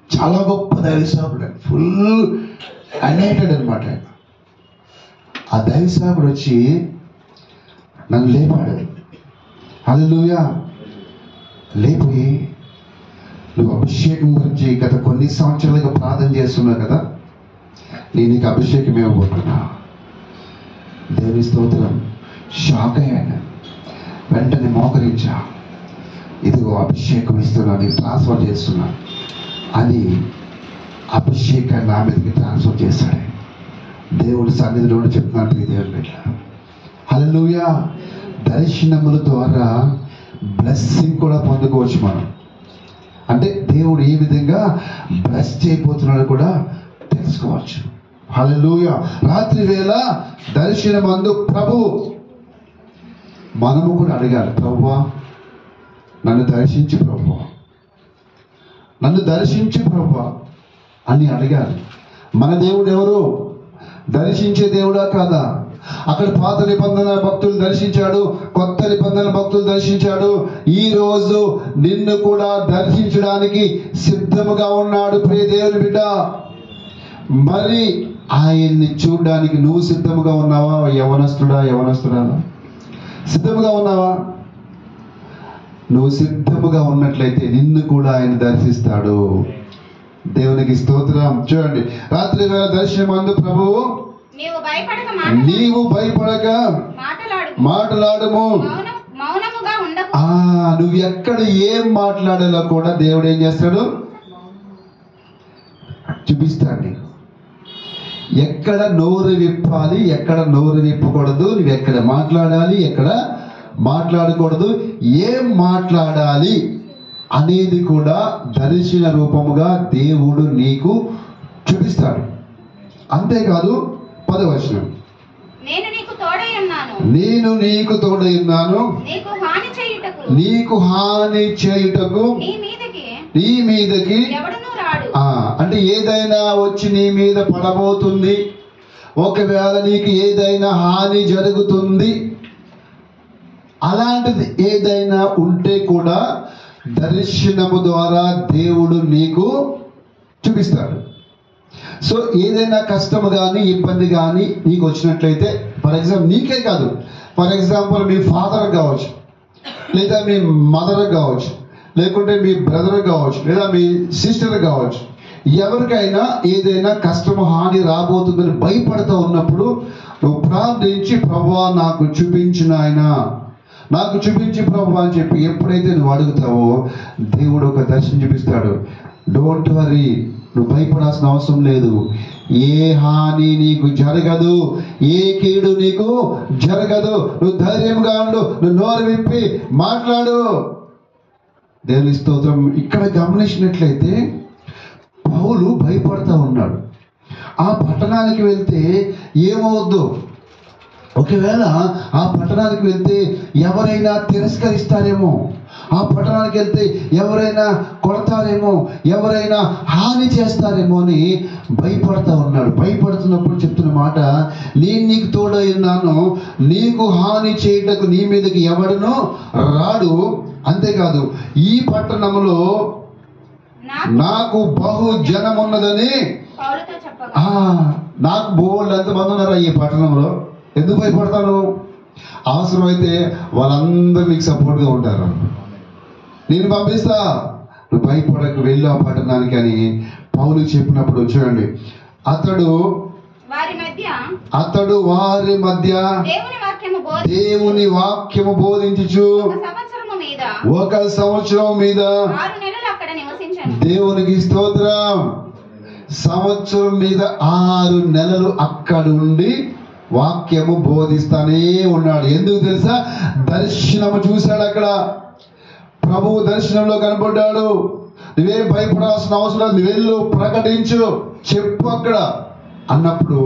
చాలా గొప్ప దైవసేవకుడు, ఫుల్ అనైటెడ్ అనమాట. ఆ దైవసేవకుడు వచ్చి నన్ను లేపాడు. హల్లెలూయా. లేపి, నువ్వు అభిషేకం గురించి గత కొన్ని సంవత్సరాలుగా ప్రార్థన చేస్తున్నావు కదా, నేను నీకు అభిషేకం ఇవ్వబోతున్నా. దేవుని స్తోత్రం. షాక్ అయ్యాను. వెంటనే మోకరించా, ఇదిగో అభిషేకం ఇస్తున్నా, నీకు ట్రాన్స్ఫర్ చేస్తున్నా అని అభిషేకాన్ని నా మీదకి ట్రాన్స్ఫర్ చేశాడు. దేవుడి సన్నిధిలో చెప్తున్నాను ఈ దేవుని బిడ్డ. హల్లెలూయా. దర్శనముల ద్వారా బ్లెస్సింగ్ కూడా పొందుకోవచ్చు మనం. అంటే దేవుడు ఏ విధంగా బ్లెస్ చేయబోతున్నాడో కూడా తెలుసుకోవచ్చు. హల్లెలూయా. రాత్రి వేళ దర్శనమందు ప్రభు. మనము కూడా అడగాలి, ప్రభువా నన్ను దర్శించు ప్రభువా, నన్ను దర్శించు ప్రభువా అని అడగాలి. మన దేవుడు ఎవరు? దర్శించే దేవుడా కాదా? అక్కడ పాత నిబంధన భక్తులు దర్శించాడు, కొత్త నిబంధన భక్తులు దర్శించాడు. ఈ రోజు నిన్ను కూడా దర్శించడానికి సిద్ధముగా ఉన్నాడు ప్రియ దేవుని బిడ్డ. మరి ఆయన్ని చూడడానికి నువ్వు సిద్ధముగా ఉన్నావా? యవనస్తుడా సిద్ధముగా ఉన్నావా? నువ్వు సిద్ధముగా ఉన్నట్లయితే నిన్ను కూడా ఆయన దర్శిస్తాడు. దేవునికి స్తోత్రం. చూడండి, రాత్రి వేళ దర్శనమందు ప్రభువు నీవు భయపడక మాట్లాడుము. నువ్వు ఎక్కడ ఏం మాట్లాడాలో కూడా దేవుడు ఏం చేస్తాడు? చూపిస్తాడు నీకు. ఎక్కడ నోరు విప్పాలి, ఎక్కడ నోరు విప్పకూడదు, నువ్వు ఎక్కడ మాట్లాడాలి, ఎక్కడ మాట్లాడకూడదు, ఏం మాట్లాడాలి అనేది కూడా దర్శన రూపముగా దేవుడు నీకు చూపిస్తాడు. అంతేకాదు 10వ వచనం, నేను నీకు తోడై ఉన్నాను, నీకు హాని చేయుటకు నీ మీదకి. అంటే ఏదైనా వచ్చి నీ మీద పడబోతుంది, ఒకవేళ నీకు ఏదైనా హాని జరుగుతుంది, అలాంటిది ఏదైనా ఉంటే కూడా దర్శనము ద్వారా దేవుడు నీకు చూపిస్తాడు. సో ఏదైనా కష్టము కానీ ఇబ్బంది కానీ నీకు వచ్చినట్లయితే, ఫర్ ఎగ్జాంపుల్ నీకే కాదు, ఫర్ ఎగ్జాంపుల్ మీ ఫాదర్ కావచ్చు, లేదా మీ మదర్ కావచ్చు, లేకుంటే మీ బ్రదర్ కావచ్చు, లేదా మీ సిస్టర్ కావచ్చు, ఎవరికైనా ఏదైనా కష్టము హాని రాబోతుందని భయపడుతూ ఉన్నప్పుడు నువ్వు ప్రార్థించి, ప్రభువా నాకు చూపించిన ఆయన, నాకు చూపించి ప్రభువా అని చెప్పి ఎప్పుడైతే నువ్వు అడుగుతావో దేవుడు ఒక దర్శనం చూపిస్తాడు. డోంట్ వరీ, నువ్వు భయపడాల్సిన అవసరం లేదు. ఏ హాని నీకు జరగదు, ఏ కీడు నీకు జరగదు. నువ్వు ధైర్యంగా ఉండు, నువ్వు నోరు విప్పి మాట్లాడు. దేవుని స్తోత్రం. ఇక్కడ గమనించినట్లయితే పౌలు భయపడతా ఉన్నాడు. ఆ పట్టణానికి వెళ్తే ఏమవద్దు, ఒకవేళ ఆ పట్టణానికి వెళ్తే ఎవరైనా తిరస్కరిస్తారేమో, ఆ పట్టణానికి వెళ్తే ఎవరైనా కొడతారేమో, ఎవరైనా హాని చేస్తారేమో అని భయపడతా ఉన్నాడు. భయపడుతున్నప్పుడు చెప్తున్న మాట, నేను నీకు తోడై ఉన్నాను, నీకు హాని చేయటకు నీ మీదకి ఎవడునో రాడు. అంతేకాదు, ఈ పట్టణంలో నాకు బహు జనం ఉన్నదని. నాకు బోల్డ్ ఎంతమంది ఉన్నారా ఈ పట్టణంలో, ఎందుకు భయపడతాను? అవసరమైతే వాళ్ళందరూ మీకు సపోర్ట్గా ఉంటారు, నేను పంపిస్తా, నువ్వు భయపడకు, వెళ్ళు ఆ పట్టణానికి అని పౌలు చెప్పినప్పుడు చూడండి, అతడు వారి మధ్య దేవుని వాక్యము బోధించుచు 1 సంవత్సరం మీద, దేవునికి స్తోత్రం, సంవత్సరం మీద 6 నెలలు అక్కడ ఉండి వాక్యము బోధిస్తానే ఉన్నాడు. ఎందుకు తెలుసా? దర్శనము చూశాడు. అక్కడ ప్రభువు దర్శనంలో కనపడ్డాడు. నువ్వేం భయపడాల్సిన అవసరం లేదు, నువ్వు వెళ్ళు, ప్రకటించు, చెప్పు అక్కడ అన్నప్పుడు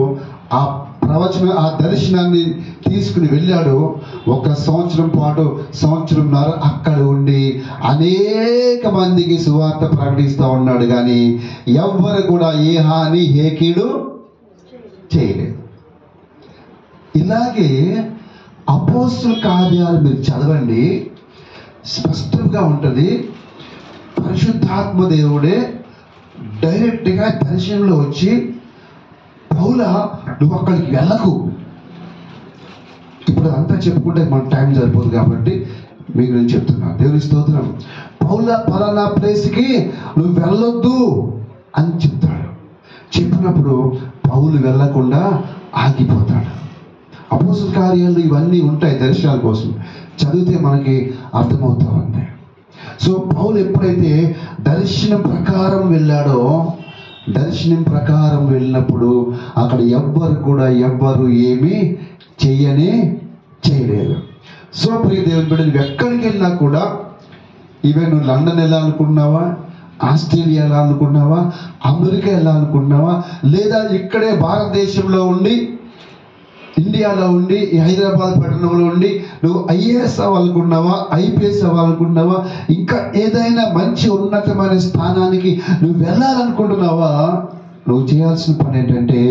ఆ ప్రవచన, ఆ దర్శనాన్ని తీసుకుని వెళ్ళాడు. 1 సంవత్సరం పాటు, సంవత్సరంన్నర అక్కడ ఉండి అనేక మందికి సువార్త ప్రకటిస్తూ ఉన్నాడు. కానీ ఎవ్వరు కూడా ఏ హాని, ఏ కీడు చేయలేదు. ఇలాగే అపోస్తుల కార్యాలు మీరు చదవండి, స్పష్టంగా ఉంటుంది. పరిశుద్ధాత్మ దేవుడే డైరెక్ట్గా దర్శనంలో వచ్చి, పౌలా నువ్వు అక్కడికి వెళ్ళకు. ఇప్పుడు అంతా చెప్పుకుంటే మన టైం సరిపోదు కాబట్టి మీకు నేను చెప్తున్నాను. దేవుని స్తోత్రం. పౌలా పలానా ప్లేస్కి నువ్వు వెళ్ళొద్దు అని చెప్తాడు. చెప్పినప్పుడు పౌలు వెళ్ళకుండా ఆగిపోతాడు. అపోస్తుల కార్యాలు ఇవన్నీ ఉంటాయి దర్శనాల కోసం, చదివితే మనకి అర్థమవుతా ఉంది. సో పౌలు ఎప్పుడైతే దర్శనం ప్రకారం వెళ్ళాడో, దర్శనం ప్రకారం వెళ్ళినప్పుడు అక్కడ ఎవ్వరు ఏమీ చేయలేదు. సో ప్రియ దేవుని బిడ్డలు, నువ్వు ఎక్కడికి వెళ్ళినా కూడా, ఈవెన్ నువ్వు లండన్ వెళ్ళాలనుకున్నావా, ఆస్ట్రేలియా వెళ్ళాలనుకున్నావా, అమెరికా వెళ్ళాలనుకున్నావా, లేదా ఇక్కడే భారతదేశంలో ఉండి, ఇండియాలో ఉండి, ఈ హైదరాబాద్ పట్టణంలో ఉండి నువ్వు ఐఏఎస్ అవ్వాలనుకున్నావా, ఐపీఎస్ అవ్వాలనుకున్నావా, ఇంకా ఏదైనా మంచి ఉన్నతమైన స్థానానికి నువ్వు వెళ్ళాలనుకుంటున్నావా, నువ్వు చేయాల్సిన పని ఏంటంటే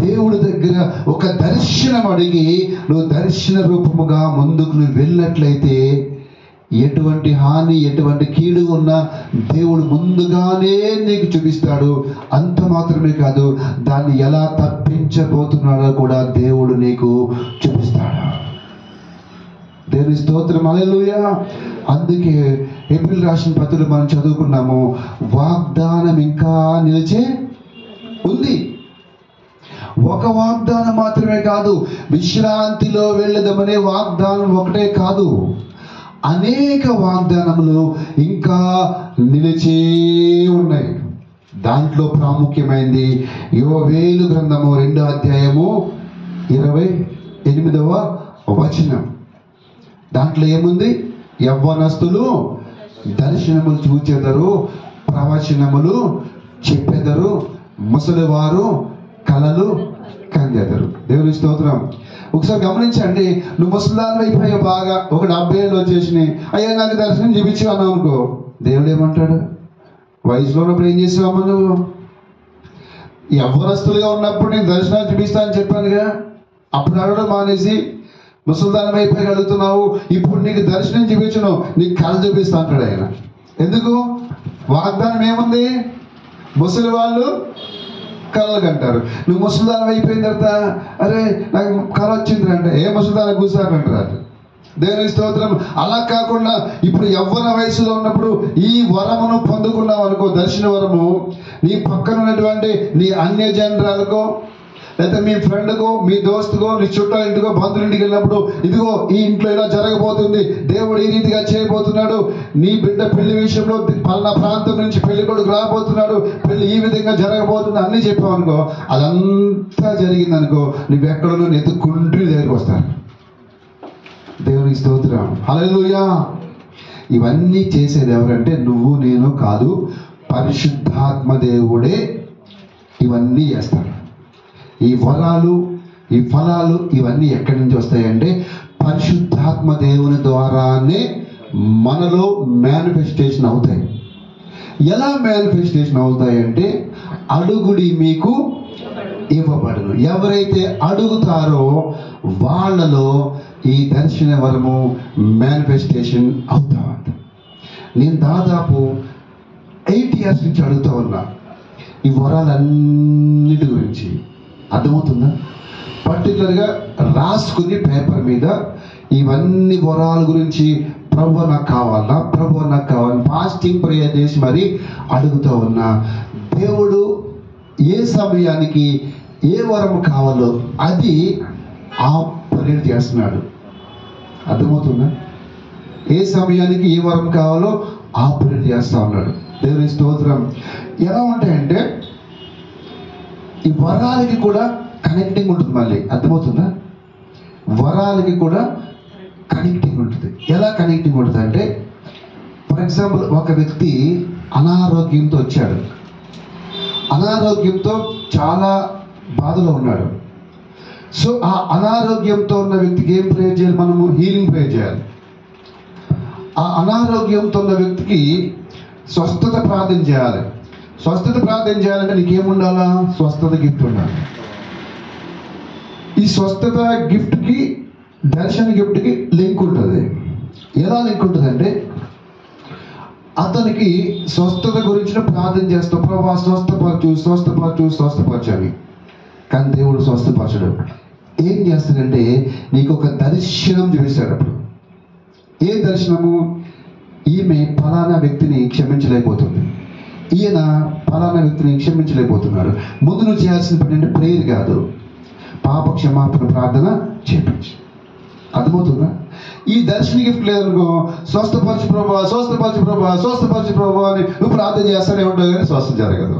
దేవుడి దగ్గర ఒక దర్శనం అడిగి నువ్వు దర్శన రూపముగా ముందుకు నువ్వు వెళ్ళినట్లయితే ఎటువంటి హాని, ఎటువంటి కీడు ఉన్నా దేవుడు ముందుగానే నీకు చూపిస్తాడు. అంత మాత్రమే కాదు, దాన్ని ఎలా తప్పించబోతున్నాడో కూడా దేవుడు నీకు చూపిస్తాడు. దేవుని స్తోత్రం, హల్లెలూయా. అందుకే ఏప్రిల్ రాసిన పత్రికలు మనం చదువుకున్నాము, వాగ్దానం ఇంకా నిలిచే ఉంది. ఒక వాగ్దానం మాత్రమే కాదు, విశ్రాంతిలో వెళ్ళదమనే వాగ్దానం ఒకటే కాదు, అనేక వాగ్దానములు ఇంకా నిలిచి ఉన్నాయి. దాంట్లో ప్రాముఖ్యమైనది యోవేలు గ్రంథము 2వ అధ్యాయము 28వ వచనం. దాంట్లో ఏముంది? యవ్వనస్తులు దర్శనములు చూచెదరు, ప్రవచనములు చెప్పెదరు, ముసలివారు కలలు కందెదరు. దేవుని స్తోత్రం. ఒకసారి గమనించండి, నువ్వు ముసలాన్ని అయిపోయా, బాగా ఒక 70 ఏళ్ళు వచ్చేసినాయి, అయ్యా నాకు దర్శనం చూపించు అన్నావు అనుకో, దేవుడు ఏమంటాడు? వయసులో ఉన్నప్పుడు ఏం చేసావమ్మా నువ్వు? యవ్వనస్తులుగా ఉన్నప్పుడు నేను దర్శనాలు చూపిస్తా అని చెప్పానుగా, అప్పుడు అడగడం మానేసి ముసలిదానం అయిపోయి అడుగుతున్నావు, ఇప్పుడు నీకు దర్శనం చూపించను, నీకు కళ చూపిస్తా అంటాడు ఆయన. ఎందుకు? వాగ్దానం ఏముంది? ముసలి వాళ్ళు కళలు కంటారు. నువ్వు ముసలిదానం అయిపోయిన తర్వాత, అరే నాకు కళ వచ్చింది అంటే, ఏ ముసలిదానం కూర్చోరంటారు. దేవుని స్తోత్రం. అలా కాకుండా ఇప్పుడు యవ్వన వయసులో ఉన్నప్పుడు ఈ వరమును పొందుకున్నావు అనుకో, దర్శన వరము, నీ పక్కన ఉన్నటువంటి నీ అన్య జనరాలకో, లేకపోతే మీ ఫ్రెండ్కో, మీ దోస్తుకో, నీ చుట్టాల ఇంటికో, బంధువుల ఇంటికి వెళ్ళినప్పుడు, ఇదిగో ఈ ఇంట్లో ఇలా జరగబోతుంది, దేవుడు ఈ రీతిగా చేయబోతున్నాడు, నీ బిడ్డ పెళ్లి విషయంలో పలానా ప్రాంతం నుంచి పెళ్లి కొడుకు రాబోతున్నాడు, పెళ్లి ఈ విధంగా జరగబోతుంది అన్నీ చెప్పావు అనుకో, అదంతా జరిగిందనుకో, నువ్వు ఎక్కడో ఎత్తుకుంటూ దగ్గరికి వస్తాను. దేవునికి స్తోత్రం. హల్లెలూయా. ఇవన్నీ చేసేది ఎవరంటే నువ్వు నేను కాదు, పరిశుద్ధాత్మ దేవుడే ఇవన్నీ చేస్తాడు. ఈ వరాలు, ఈ ఫలాలు ఇవన్నీ ఎక్కడి నుంచి వస్తాయంటే పరిశుద్ధాత్మ దేవుని ద్వారానే మనలో మేనిఫెస్టేషన్ అవుతాయి. ఎలా మేనిఫెస్టేషన్ అవుతాయంటే అడుగుడి మీకు ఇవ్వబడును. ఎవరైతే అడుగుతారో వాళ్ళలో ఈ దర్శన వరము మేనిఫెస్టేషన్ అవుతా ఉంది. నేను దాదాపు 8 years నుంచి అడుగుతా ఉన్నా ఈ వరాలన్నిటి గురించి. అర్థమవుతుందా? పర్టికులర్గా రాసుకుని పేపర్ మీద ఇవన్నీ వరాల గురించి, ప్రభు నాకు కావాలా, ప్రభు నాకు కావాలి, ఫాస్టింగ్ ప్రేయర్ చేసి మరి అడుగుతూ ఉన్నా. దేవుడు ఏ సమయానికి ఏ వరం కావాలో అది ఆపరేట్ చేస్తున్నాడు. అర్థమవుతుందా? ఏ సమయానికి ఏ వరం కావాలో ఆపరేట్ చేస్తూ ఉన్నాడు. దేవుని స్తోత్రం. ఎలా ఉంటాయంటే ఈ వరాలకి కూడా కనెక్టింగ్ ఉంటుంది. మళ్ళీ అర్థమవుతుందా? వరాలకి కూడా కనెక్టింగ్ ఉంటుంది. ఎలా కనెక్టింగ్ ఉంటుంది అంటే, ఫర్ ఎగ్జాంపుల్ ఒక వ్యక్తి అనారోగ్యంతో వచ్చాడు, అనారోగ్యంతో చాలా బాధలో ఉన్నాడు. సో ఆ అనారోగ్యంతో ఉన్న వ్యక్తికి ఏం ప్రేయర్ చేయాలి? మనము హీలింగ్ ప్రేయర్ చేయాలి. ఆ అనారోగ్యంతో ఉన్న వ్యక్తికి స్వస్థత ప్రార్థన చేయాలి. స్వస్థత ప్రార్థన చేయాలంటే నీకేముండాలా? స్వస్థత గిఫ్ట్ ఉండాలి. ఈ స్వస్థత గిఫ్ట్కి దర్శన గిఫ్ట్కి లింక్ ఉంటుంది. ఎలా లింక్ ఉంటుంది అంటే, అతనికి స్వస్థత గురించిన ప్రార్థన చేస్తావు, ప్రభా స్వస్థపరచు స్వస్థపరచు స్వస్థపరచు అని. కానీ దేవుడు స్వస్థపరచడు. ఏం చేస్తాడంటే నీకు ఒక దర్శనం చూపిస్తాడు. అప్పుడు ఏ దర్శనము? ఈమె ఫలానా వ్యక్తిని క్షమించలేకపోతుంది, ఈయన ఫలానా వ్యక్తిని క్షమించలేకపోతున్నాడు. ముందు నువ్వు చేయాల్సిన పని అంటే ప్రేయర్ కాదు, పాప క్షమాపణ ప్రార్థన చేయించు. అర్థమవుతుందా? ఈ దర్శన గిఫ్ట్ లేదనుకో, స్వస్థపరచు ప్రభా స్వస్థపరచు ప్రభా స్వస్థపరచు ప్రభా అని నువ్వు ప్రార్థన చేస్తూనే ఉంటావు, కానీ స్వస్థ జరగదు.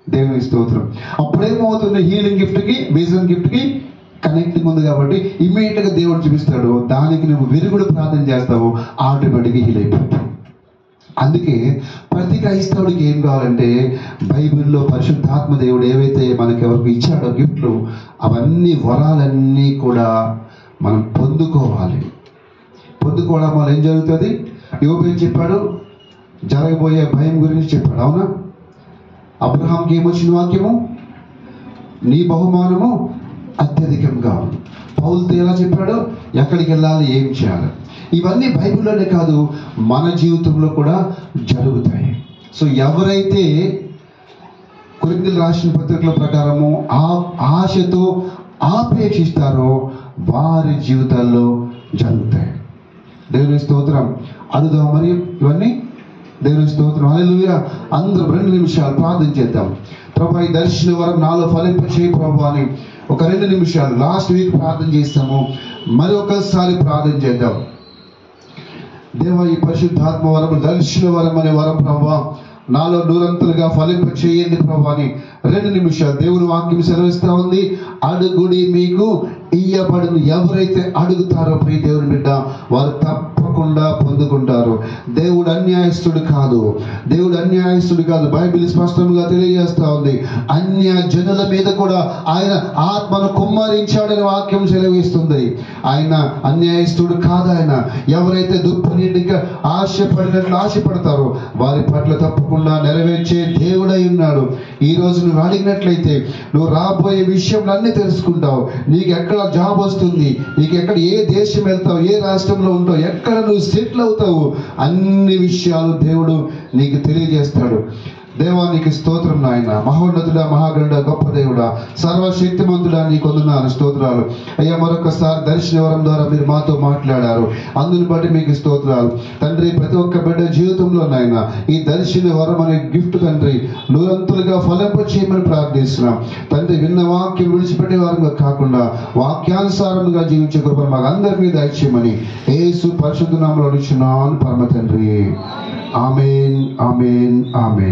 దేవుని స్తోత్రం. అప్పుడేమవుతుంది? హీలింగ్ గిఫ్ట్కి విజన్ గిఫ్ట్కి కనెక్టింగ్ ఉంది కాబట్టి ఇమ్మీడియట్గా దేవుడు చూపిస్తాడు. దానికి నువ్వు విరుగుడు ప్రార్థన చేస్తావు, ఆటోమేటిక్గా హీల్ అయిపోతావు. అందుకే ప్రతి క్రైస్తవుడికి ఏం కావాలంటే బైబిల్లో పరిశుద్ధాత్మ దేవుడు ఏవైతే మనకి ఎవరికి ఇచ్చాడో గిఫ్ట్లు, అవన్నీ వరాలన్నీ కూడా మనం పొందుకోవాలి. పొందుకోవడం వల్ల ఏం జరుగుతుంది? యోబు ఏం చెప్పాడు? జరగబోయే భయం గురించి చెప్పాడు. అవునా? అబ్రహాంకి ఏమొచ్చిన వాక్యము? నీ బహుమానము అత్యధికంగా. పౌలుతో ఎలా చెప్పాడు? ఎక్కడికి వెళ్ళాలి, ఏం చేయాలి. ఇవన్నీ బైబిల్లోనే కాదు, మన జీవితంలో కూడా జరుగుతాయి. సో ఎవరైతే కొరింథీయులకు రాసిన పత్రికల ప్రకారము ఆ ఆశతో ఆపేక్షిస్తారో వారి జీవితాల్లో జరుగుతాయి. దేవుని స్తోత్రం. అడుగుదాం మరి ఇవన్నీ. దేవుని స్తోత్రం. హల్లెలూయా. అందరూ 2 నిమిషాలు ప్రార్థన చేద్దాం. ప్రభు ఈ దర్శన వరం నాలో ఫలింపచేయి ప్రభు అని ఒక 2 నిమిషాలు లాస్ట్ వీక్ ప్రార్థన చేస్తాము, మరి ఒకసారి ప్రార్థన చేద్దాం. దేవ, ఈ పరిశుద్ధాత్మ వరం, దర్శన వరం అనే వరం ప్రభు నాలో నూరంతలుగా ఫలింప చేయండి ప్రభు అని 2 నిమిషాలు దేవుని వాక్యం సెలవిస్తా ఉంది. అడుగుడి మీకు ఇయ్యబడును. ఎవరైతే అడుగుతారో ప్రియ దేవుని బిడ్డ, వారు తప్పకుండా పొందుకుంటారు. దేవుడు అన్యాయస్తుడు కాదు, దేవుడు అన్యాయస్తుడు కాదు. బైబిల్ స్పష్టంగా తెలియజేస్తా ఉంది. అన్య జనుల మీద కూడా ఆయన ఆత్మను కుమ్మరించాడని వాక్యం సెలవిస్తుంది. ఆయన అన్యాయస్తుడు కాదు. ఆయన ఎవరైతే దుఃఖనీటిగా ఆశపడినట్లు ఆశపడతారో వారి పట్ల తప్పకుండా నెరవేర్చే దేవుడై ఉన్నాడు. ఈ రోజు నువ్వు అడిగినట్లయితే నువ్వు రాబోయే విషయంలన్నీ తెలుసుకుంటావు. నీకు ఎక్కడ జాబ్ వస్తుంది, నీకు ఎక్కడ ఏ దేశం వెళ్తావు, ఏ రాష్ట్రంలో ఉంటావు, ఎక్కడ నువ్వు సెటిల్ అవుతావు, అన్ని విషయాలు దేవుడు నీకు తెలియజేస్తాడు. దేవానికి స్తోత్రం నాయన. మహోన్నతుడా, మహాగణుడా, గొప్ప దేవుడా, సర్వశక్తిమంతుడా, నీకు వందనాలు, స్తోత్రాలు అయ్యా. మరొకసారి దర్శన వరం ద్వారా మీరు మాతో మాట్లాడారు, అందుని బట్టి మీకు స్తోత్రాలు తండ్రి. ప్రతి ఒక్క బిడ్డ జీవితంలో నాయన ఈ దర్శన వరం అనే గిఫ్ట్ తండ్రి నూరంతులుగా ఫలింప చేయమని ప్రార్థిస్తున్నాం తండ్రి. విన్న వాక్యం విడిచిపెట్టే వారంగా కాకుండా వాక్యానుసారంగా జీవించే కృపను మాకు అందరినీ దయచేయమని యేసు పరిశుద్ధ నామములో అడుగుచున్నాను పరమ తండ్రి. ఆమేన్, ఆమేన్, ఆమేన్.